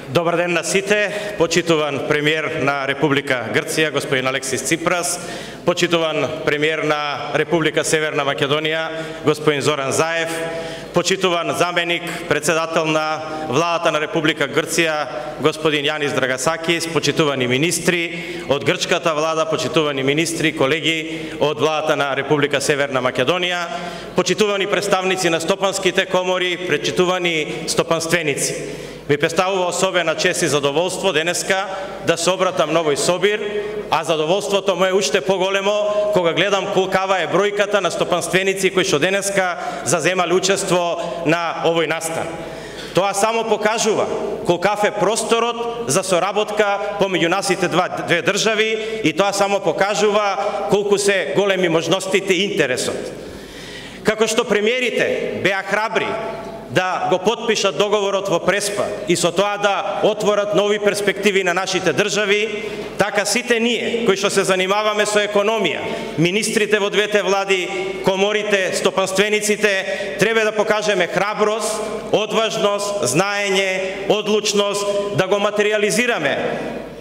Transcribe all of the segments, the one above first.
Добар ден на сите, почитуван премиер на Република Грција, господин Алексис Ципрас, почитуван премиер на Република Северна Македонија, господин Зоран Заев, почитуван заменик, председател на владата на Република Грција, господин Јанис Драгасакис, почитувани министри од грчката влада, почитувани министри, колеги од владата на Република Северна Македонија, почитувани представници на стопанските комори, почитувани стопанственици. Ми представува особена чест и задоволство денеска да се обратам на овој собир, а задоволството му е уште поголемо кога гледам колкава е бројката на стопанственици кои што денеска заземале учество на овој настан. Тоа само покажува колкав е просторот за соработка помеѓу насите две држави и тоа само покажува колку се големи можностите и интересот. Како што премиерите беа храбри да го подпишат договорот во Преспа и со тоа да отворат нови перспективи на нашите држави, така сите ние кои што се занимаваме со економија, министрите во двете влади, коморите, стопанствениците, треба да покажеме храброст, одважност, знаење, одлучност, да го материјализираме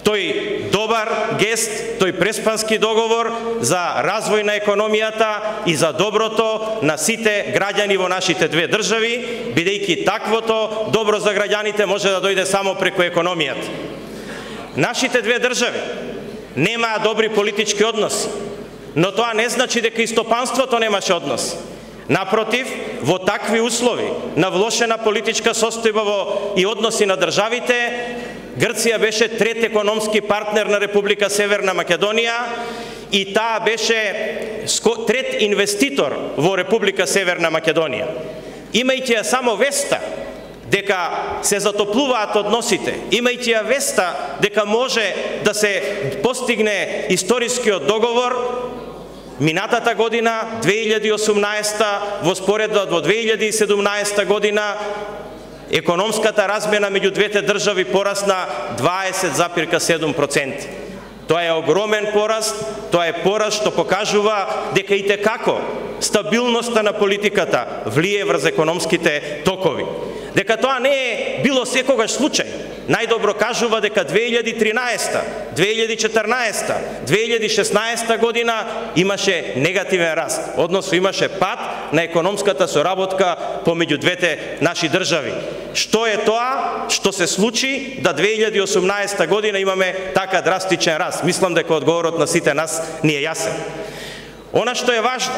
тој добар гест, тој преспански договор за развој на економијата и за доброто на сите граѓани во нашите две држави, бидејќи таквото добро за граѓаните може да дојде само преку економијата. Нашите две држави немаа добри политички односи, но тоа не значи дека и стопанството немаше односи. Напротив, во такви услови на влошена политичка состојба и односи на државите, Грција беше трет економски партнер на Република Северна Македонија и таа беше трет инвеститор во Република Северна Македонија. Имајќи ја само веста дека се затоплуваат односите, имајќи ја веста дека може да се постигне историскиот договор, минатата година, 2018, во споредба во 2017 година, економската размена меѓу двете држави порасна 20,7%. Тоа е огромен пораст, тоа е пораст што покажува дека итекако стабилноста на политиката влие врз економските токови. Дека тоа не е било секогаш случај. Најдобро кажува дека 2013, 2014, 2016 година имаше негативен раст, односно имаше пад на економската соработка помеѓу двете наши држави. Што е тоа што се случи да 2018 година имаме така драстичен раст? Мислам дека одговорот на сите нас ни е јасен. Она што е важно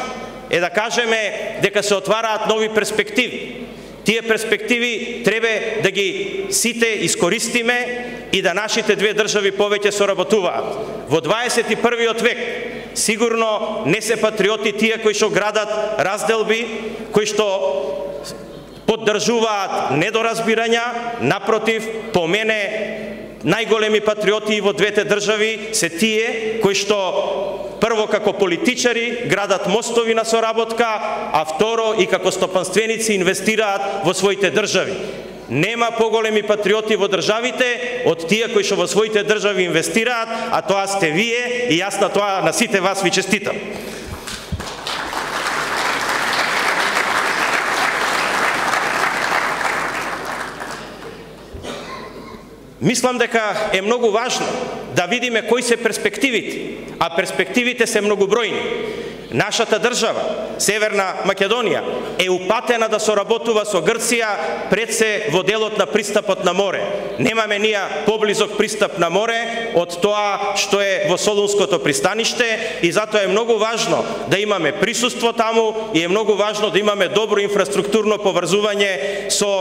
е да кажеме дека се отвараат нови перспективи. Тие перспективи треба да ги сите искористиме и да нашите две држави повеќе соработуваат. Во 21. век сигурно не се патриоти тие кои што градат разделби, кои што поддржуваат недоразбирања, напротив, по мене најголеми патриоти во двете држави се тие кои што прво како политичари градат мостови на соработка, а второ и како стопанственици инвестираат во своите држави. Нема поголеми патриоти во државите од тие кои што во своите држави инвестираат, а тоа сте вие и јас на тоа на сите вас ви честитам. Мислам дека е многу важно да видиме кои се перспективите, а перспективите се многобројни. Нашата држава, Северна Македонија, е упатена да соработува со Грција пред се во делот на пристапот на море. Немаме ние поблизок пристап на море од тоа што е во Солунското пристаниште и затоа е многу важно да имаме присуство таму и е многу важно да имаме добро инфраструктурно поврзување со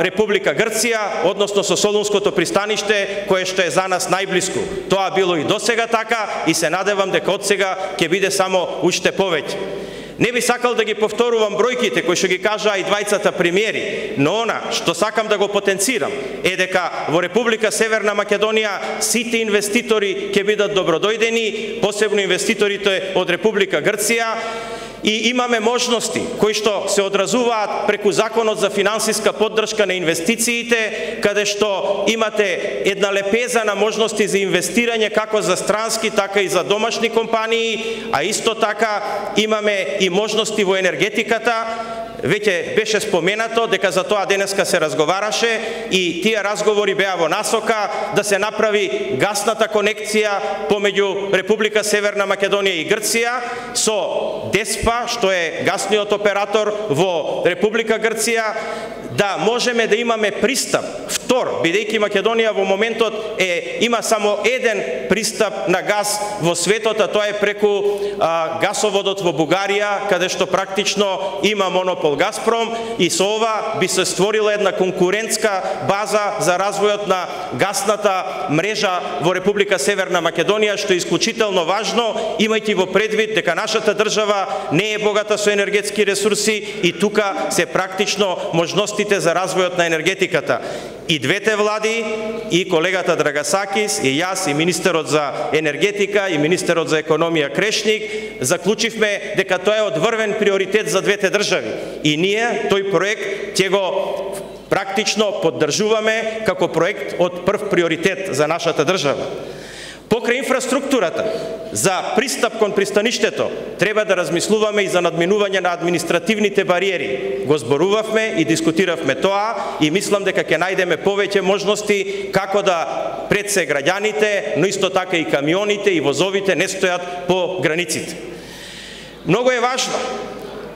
Република Грција, односно со Солунското пристаниште, кое што е за нас најблиску. Тоа било и досега така и се надевам дека од сега ќе биде само уште повеќе. Не би сакал да ги повторувам бројките кои што ги кажаа и двајцата премиери, но она што сакам да го потенцирам е дека во Република Северна Македонија сите инвеститори ќе бидат добродојдени, посебно инвеститорите од Република Грција, и имаме можности кои што се одразуваат преку Законот за финансиска поддршка на инвестициите, каде што имате една лепеза на можности за инвестирање како за странски, така и за домашни компании, а исто така имаме и можности во енергетиката, Веќе беше споменато дека за тоа денеска се разговараше и тие разговори беа во насока да се направи гасната конекција помеѓу Република Северна Македонија и Грција со Деспа, што е гасниот оператор во Република Грција, да можеме да имаме пристап втор, бидејќи Македонија во моментот има само еден пристап на газ во светот, а тоа е преку гасоводот во Бугарија, каде што практично има монопол Газпром, и со ова би се створила една конкурентска база за развојот на гасната мрежа во Република Северна Македонија, што е исклучително важно, имајќи во предвид дека нашата држава не е богата со енергетски ресурси и тука се практично можностите за развојот на енергетиката. И двете влади, и колегата Драгасакис, и јас, и министерот за енергетика, и министерот за економија Крешник, заклучивме дека тоа е одврвен приоритет за двете држави. И ние тој проект ќе го практично поддржуваме како проект од прв приоритет за нашата држава. Покрај инфраструктурата за пристап кон пристаништето треба да размислуваме и за надминување на административните бариери. Го зборувавме и дискутиравме тоа и мислам дека ќе најдеме повеќе можности како да пред се граѓаните, но исто така и камионите и возовите не стојат по границите. Многу е важно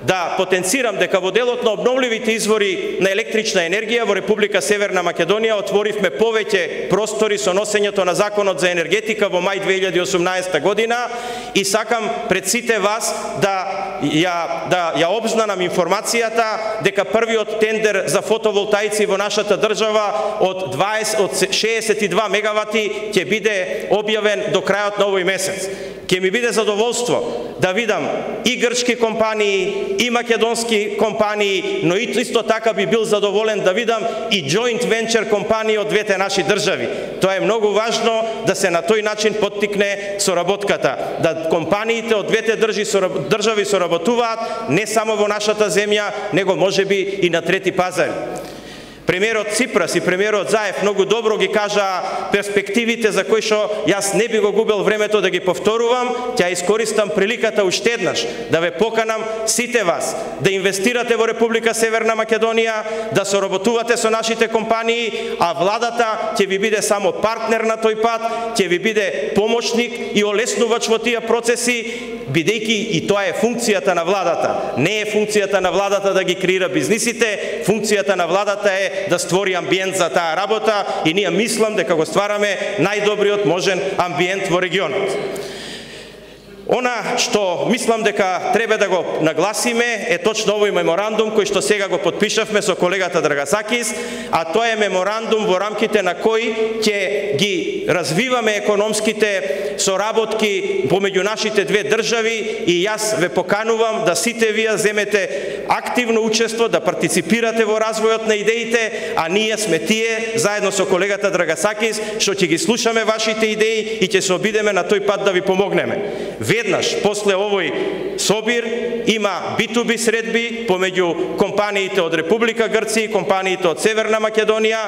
да потенцирам дека во делот на обновливите извори на електрична енергија во Република Северна Македонија отворивме повеќе простори со носењето на Законот за енергетика во мај 2018 година и сакам пред сите вас да ја обзнанам информацијата дека првиот тендер за фотоволтаици во нашата држава од 62 мегавати ќе биде објавен до крајот на овој месец. Ќе ми биде задоволство да видам и грчки компании, и македонски компании, но исто така би бил задоволен да видам и joint venture компании од двете наши држави. Тоа е многу важно да се на тој начин поттикне соработката, да компаниите од двете држави соработуваат не само во нашата земја, него можеби и на трети пазари. Премиерот Ципрас и премиерот Заев многу добро ги кажа перспективите за кои што јас не би го губел времето да ги повторувам. Ќе искористам приликата уште еднаш да ве поканам сите вас да инвестирате во Република Северна Македонија, да соработувате со нашите компании, а владата ќе ви биде само партнер на тој пат, ќе ви биде помошник и олеснувач во тие процеси, бидејќи и тоа е функцијата на владата. Не е функцијата на владата да ги креира бизнисите, функцијата на владата е да створи амбиент за таа работа и ние мислам дека го ствараме најдобриот можен амбиент во регионот. Она што мислам дека треба да го нагласиме е точно овој меморандум кој што сега го подпишавме со колегата Драгасакис, а тоа е меморандум во рамките на кој ќе ги развиваме економските соработки помеѓу нашите две држави и јас ве поканувам да сите вие земете активно учество, да партиципирате во развојот на идеите, а ние сме тие заедно со колегата Драгасакис што ќе ги слушаме вашите идеи и ќе се обидеме на тој пат да ви помогнеме. Веднаш после овој собир има B2B средби помеѓу компаниите од Република Грција и компаниите од Северна Македонија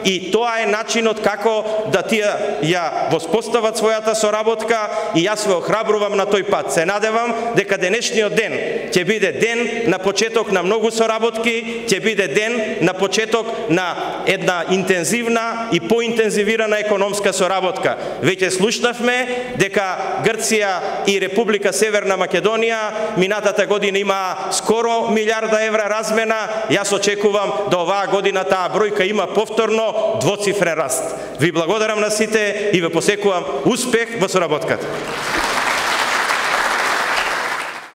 и тоа е начинот како да тие ја воспостават својата соработка и јас ве охрабрувам на тој пат. Се надевам дека денешниот ден ќе биде ден на почеток на многу соработки, ќе биде ден на почеток на една интензивна и поинтензивирана економска соработка. Веќе слушнавме дека Грција и Република Северна Македонија минатата година има скоро 1 милиарда евра размена. Јас очекувам да оваа година таа бројка има повторно двоцифрен раст. Ви благодарам на сите и ве посекувам успех во соработката.